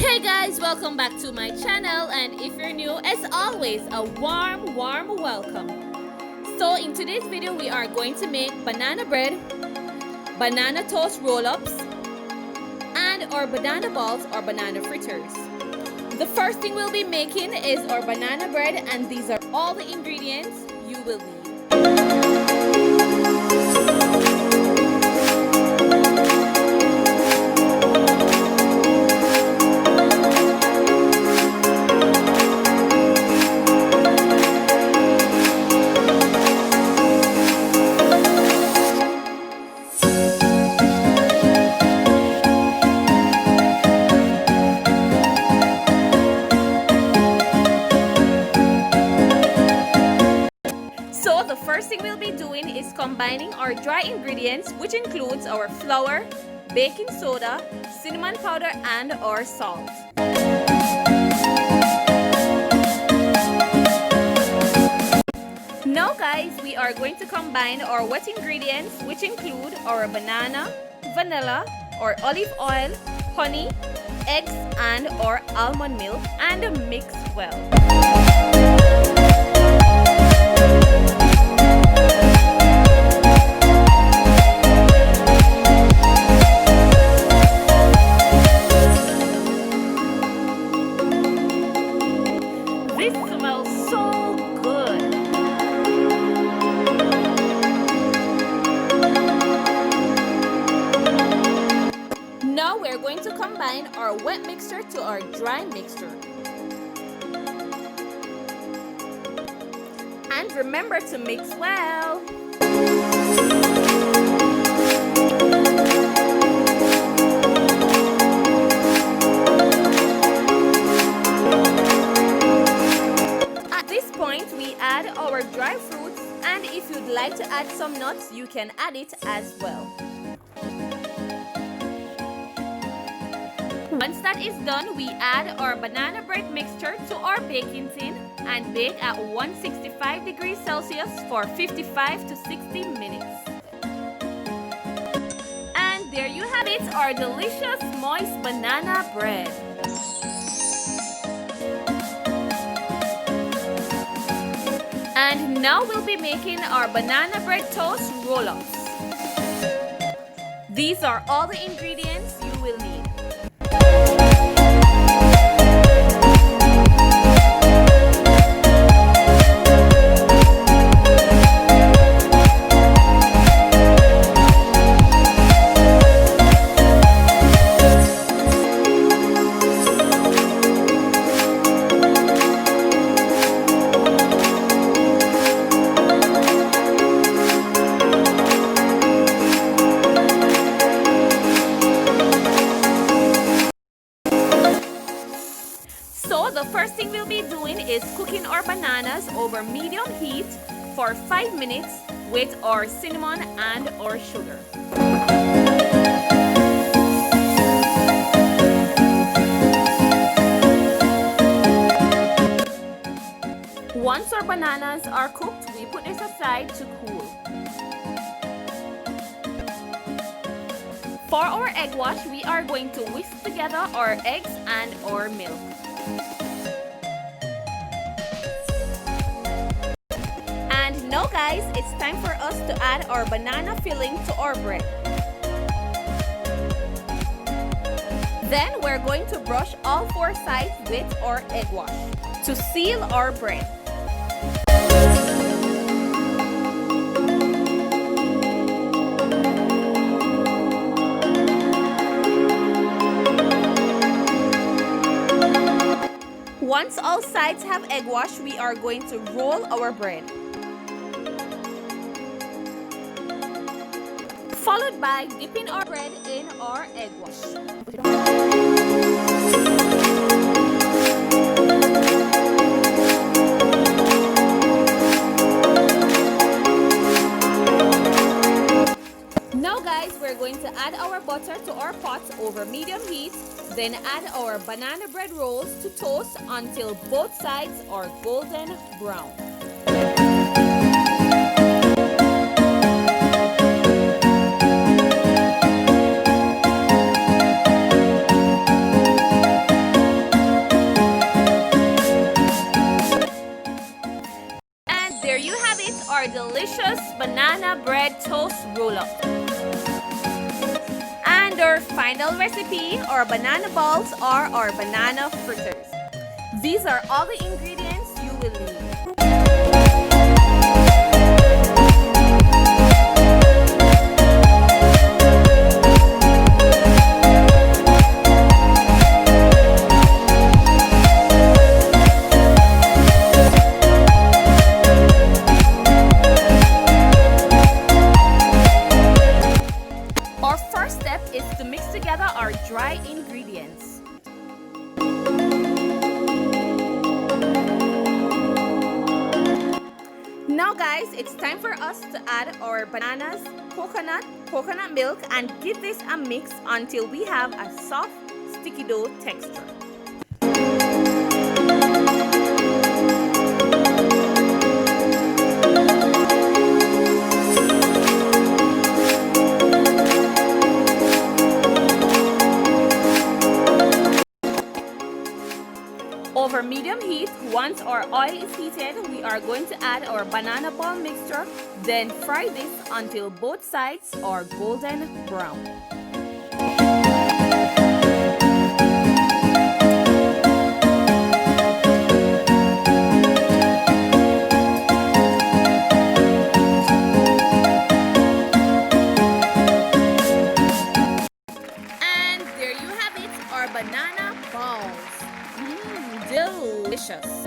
Hey guys, welcome back to my channel, and if you're new, as always, a warm welcome. So in today's video we are going to make banana bread, banana toast roll-ups, and our banana balls or banana fritters. The first thing we'll be making is our banana bread, and these are all the ingredients you will need. So the first thing we'll be doing is combining our dry ingredients, which includes our flour, baking soda, cinnamon powder, and our salt. Now guys, we are going to combine our wet ingredients, which include our banana, vanilla, or olive oil, honey, eggs, and our almond milk, and mix well. This smells so good. Now we're going to combine our wet mixture to our dry mixture. And remember to mix well. We add our dry fruits, and if you'd like to add some nuts, you can add it as well. Once that is done, we add our banana bread mixture to our baking tin and bake at 165 degrees Celsius for 55 to 60 minutes. And there you have it, our delicious moist banana bread. And now we'll be making our banana bread toast roll-ups. These are all the ingredients you will need. So the first thing we'll be doing is cooking our bananas over medium heat for 5 minutes with our cinnamon and our sugar. Once our bananas are cooked, we put this aside to cool. For our egg wash, we are going to whisk together our eggs and our milk. And now guys, it's time for us to add our banana filling to our bread. Then we're going to brush all 4 sides with our egg wash to seal our bread. Once all sides have egg wash, we are going to roll our bread, followed by dipping our bread in our egg wash. Now guys, we're going to add our butter to our pot over medium heat, then add our banana bread rolls to toast until both sides are golden brown. banana bread toast roll-up. And our final recipe, our banana balls or our banana fritters. These are all the ingredients you will need. Our first step is to mix together our dry ingredients. Now guys, it's time for us to add our bananas, coconut milk, and give this a mix until we have a soft, sticky dough texture. Over medium heat, once our oil is heated, we are going to add our banana ball mixture, then fry this until both sides are golden brown. And there you have it, our banana balls. Delicious.